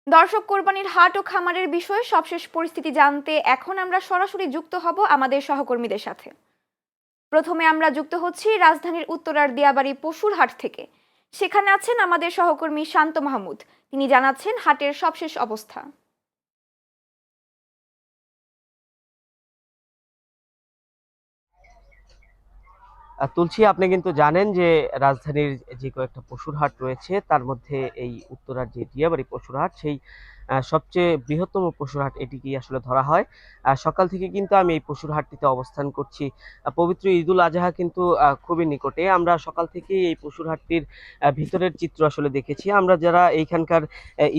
দর্শক, কোরবানির হাট ও খামারের বিষয়ে সবশেষ পরিস্থিতি জানতে এখন আমরা সরাসরি যুক্ত হব আমাদের সহকর্মীদের সাথে। প্রথমে আমরা যুক্ত হচ্ছি রাজধানীর উত্তরার দিয়াবাড়ি পশুর হাট থেকে। সেখানে আছেন আমাদের সহকর্মী শান্ত মাহমুদ। তিনি জানাচ্ছেন হাটের সবশেষ অবস্থা। তুলসী, আপনি কিন্তু জানেন যে রাজধানীর যে কয়েকটা পশুর হাট রয়েছে তার মধ্যে এই উত্তরার যে দিয়াবাড়ি পশুর হাট সেই সবচেয়ে বৃহত্তম পশুর হাট এটিকেই আসলে ধরা হয়। সকাল থেকে কিন্তু আমি এই পশুর হাটটিতে অবস্থান করছি। পবিত্র ঈদুল আজহা কিন্তু খুবই নিকটে। আমরা সকাল থেকেই এই পশুর হাটটির ভিতরের চিত্র আসলে দেখেছি। আমরা যারা এইখানকার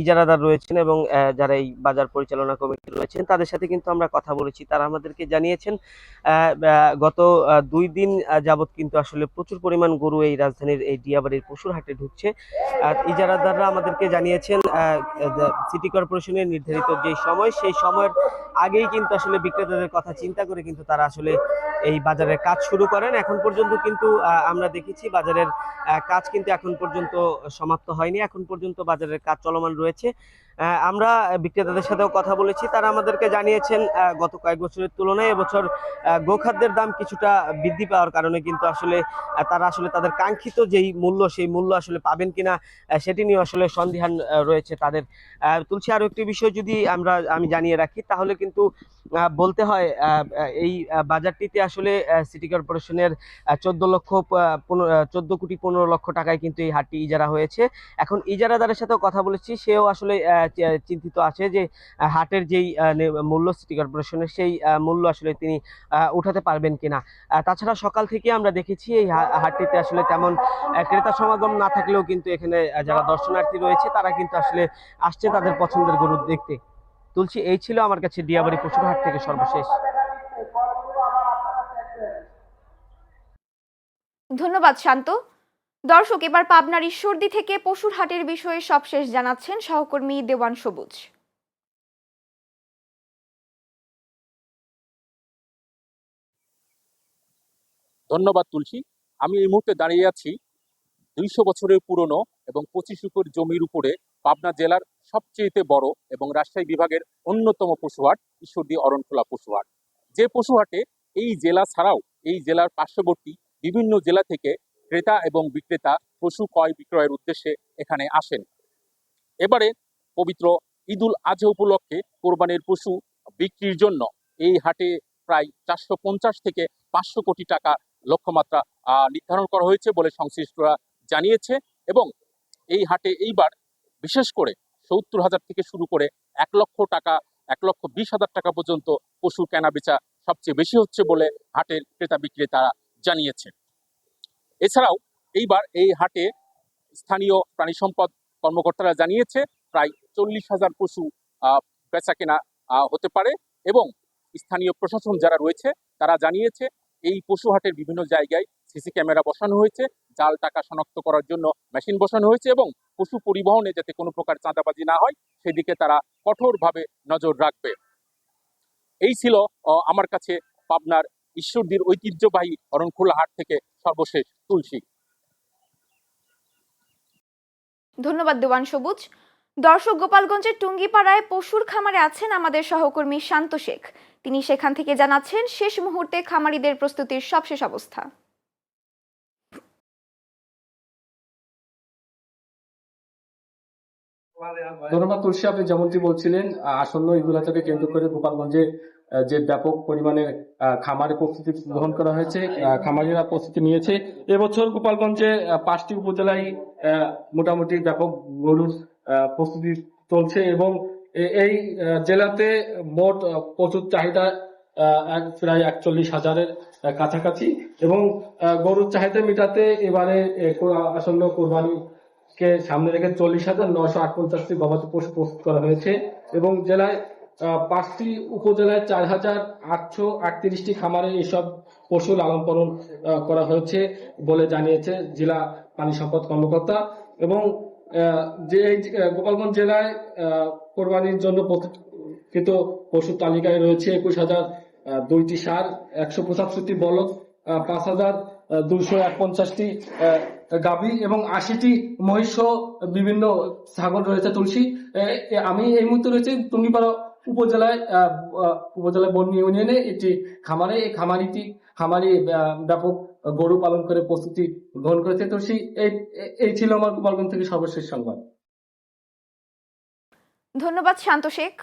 ইজারাদার রয়েছেন এবং যারা এই বাজার পরিচালনা কমিটি রয়েছেন তাদের সাথে কিন্তু আমরা কথা বলেছি। তারা আমাদেরকে জানিয়েছেন গত 2 দিন যাবৎ কিন্তু আসলে প্রচুর পরিমাণ গরু এই রাজধানীর এই দিয়াবাড়ির পশুর হাটে ঢুকছে। ইজারাদাররা আমাদেরকে জানিয়েছেন সিটি কর্পোরেশনের নির্ধারিত যে সময় সেই সময়ের আগেই কিন্তু আসলে বিক্রেতাদের কথা চিন্তা করে কিন্তু তারা আসলে এই বাজারের কাজ শুরু করেন। এখন পর্যন্ত কিন্তু আমরা দেখেছি বাজারের কাজ কিন্তু এখন পর্যন্ত সমাপ্ত হয়নি। এখন পর্যন্ত বাজারের কাজ চলমান রয়েছে। আমরা বিক্রেতাদের সাথেও কথা বলেছি। তারা আমাদেরকে জানিয়েছেন গত কয়েক বছরের তুলনায় এবছর গোখাদ্যের দাম কিছুটা বৃদ্ধি পাওয়ার কারণে কিন্তু আসলে তারা আসলে তাদের কাঙ্ক্ষিত যেই মূল্য সেই মূল্য আসলে পাবেন কিনা সেটি নিয়ে আসলে সন্দিহান রয়েছে তাদের। তুলসী, আরো একটি বিষয় যদি আমি জানিয়ে রাখি তাহলে কিন্তু বলতে হয় এই বাজারটিতে আসলে সিটি কর্পোরেশনের 14 কোটি 15 লক্ষ টাকায় কিন্তু এই হাটটি ইজারা হয়েছে। এখন ইজারাদারের সাথেও কথা বলেছি, সেও আসলে চিন্তিত আছে যে হাটের যেই মূল্য সিটি কর্পোরেশনের সেই মূল্য আসলে তিনি উঠাতে পারবেন কিনা। তাছাড়া সকাল থেকে আমরা দেখেছি এই হাটটিতে আসলে তেমন ক্রেতা সমাগম না থাকলেও কিন্তু এখানে যারা দর্শনার্থী রয়েছে তারা কিন্তু আসলে আসছে তাদের পছন্দের গরু দেখতে। তুলসী, এই ছিল আমার কাছে দিয়াবাড়ি পশুর হাট থেকে সর্বশেষ। ধন্যবাদ শান্ত। দর্শক, এবার পাবনার ঈশ্বরদী থেকে পশুর হাটের বিষয়ে সবশেষ জানাচ্ছেন সহকর্মী দেওয়ান সবুজ। ধন্যবাদ তুলসী। আমি এই মুহূর্তে দাঁড়িয়ে আছি 200 বছরের পুরনো এবং 25 একর জমির উপরে পাবনা জেলার সবচেয়ে বড় এবং রাজশাহী বিভাগের অন্যতম পশুহাট ঈশ্বরদী অরণখোলা পশুহাট। যে পশুহাটে এই জেলা ছাড়াও এই জেলার পার্শ্ববর্তী বিভিন্ন জেলা থেকে ক্রেতা এবং বিক্রেতা পশু ক্রয় বিক্রয়ের উদ্দেশ্যে এখানে আসেন। এবারে পবিত্র ঈদুল আজহা উপলক্ষে কোরবানির পশু বিক্রির জন্য এই হাটে প্রায় 450 থেকে 500 কোটি টাকা লক্ষ্যমাত্রা নির্ধারণ করা হয়েছে বলে সংশ্লিষ্টরা জানিয়েছে। এবং এই হাটে এইবার বিশেষ করে 70,000 থেকে শুরু করে 1 লক্ষ টাকা 1,20,000 টাকা পর্যন্ত পশু কেনা বেচা সবচেয়ে বেশি হচ্ছে বলে হাটের ক্রেতা বিক্রেতারা জানিয়েছে। এছাড়াও এইবার এই হাটে স্থানীয় প্রাণী সম্পদ কর্মকর্তারা জানিয়েছে প্রায় 40,000 পশু বেচা কেনা হতে পারে। এবং স্থানীয় প্রশাসন যারা রয়েছে তারা জানিয়েছে এই পশু হাটের বিভিন্ন জায়গায় সিসি ক্যামেরা বসানো হয়েছে, জাল টাকা শনাক্ত করার জন্য মেশিন বসানো হয়েছে এবং পশু পরিবহনে যাতে কোনো প্রকার চাঁদাবাজি না হয় সেদিকে তারা কঠোরভাবে নজর রাখবে। এই ছিল আমার কাছে পাবনার ঈশ্বরদীর ঐতিহ্যবাহী অরণখোলা হাট থেকে সর্বশেষ তুলসী। ধন্যবাদ দেওয়ান সবুজ। দর্শক, গোপালগঞ্জের টুঙ্গিপাড়ায় পশুর খামারে আছেন আমাদের সহকর্মী শান্ত শেখ। তিনি সেখান থেকে জানাচ্ছেন শেষ মুহূর্তে খামারিদের প্রস্তুতির সবশেষ অবস্থা। ধন্যবাদ তুলসী, আপনি যেমনটি বলছিলেন আসন্ন ঈদুল আজহাকে কেন্দ্র করে গোপালগঞ্জে যে ব্যাপক পরিমাণে খামারে প্রস্তুতি গ্রহণ করা হয়েছে, খামারিরা প্রস্তুতি নিয়েছে। এবছর গোপালগঞ্জে 5টি উপজেলায় মোটামুটি ব্যাপক গরুর প্রস্তুতি চলছে এবং এই জেলাতে মোট প্রচুর চাহিদা প্রায় 41,000-এর কাছাকাছি। এবং গরুর চাহিদা মেটাতে এবারে আসন্ন কোরবানি কে সামনে রেখে 40,958টি গবাদি পশু প্রস্তুত করা হয়েছে এবং জেলায় 5টি উপজেলায় 4,838টি খামারে এইসব পশু লালন পালন করা হয়েছে বলে জানিয়েছে জেলা প্রাণী সম্পদ কর্মকর্তা। এবং যে এই গোপালগঞ্জ জেলায় কোরবানির জন্য প্রস্তুতকৃত পশুর তালিকায় রয়েছে 21,002টি ষাঁড়, 175টি বলদ, 5,251টি গাভী এবং 80টি মহিষ বিভিন্ন ছাগল রয়েছে তুলসী। আমি এই মুহূর্তে রয়েছে টুঙ্গিপাড়া উপজেলায় উপজেলায় বন্যী ইউনিয়নে একটি খামারে। এই খামারি ব্যাপক গরু পালন করে প্রস্তুতি গ্রহণ করেছে। তো এই ছিল আমার গোপালগঞ্জ থেকে সর্বশেষ সংবাদ। ধন্যবাদ শান্ত শেখ।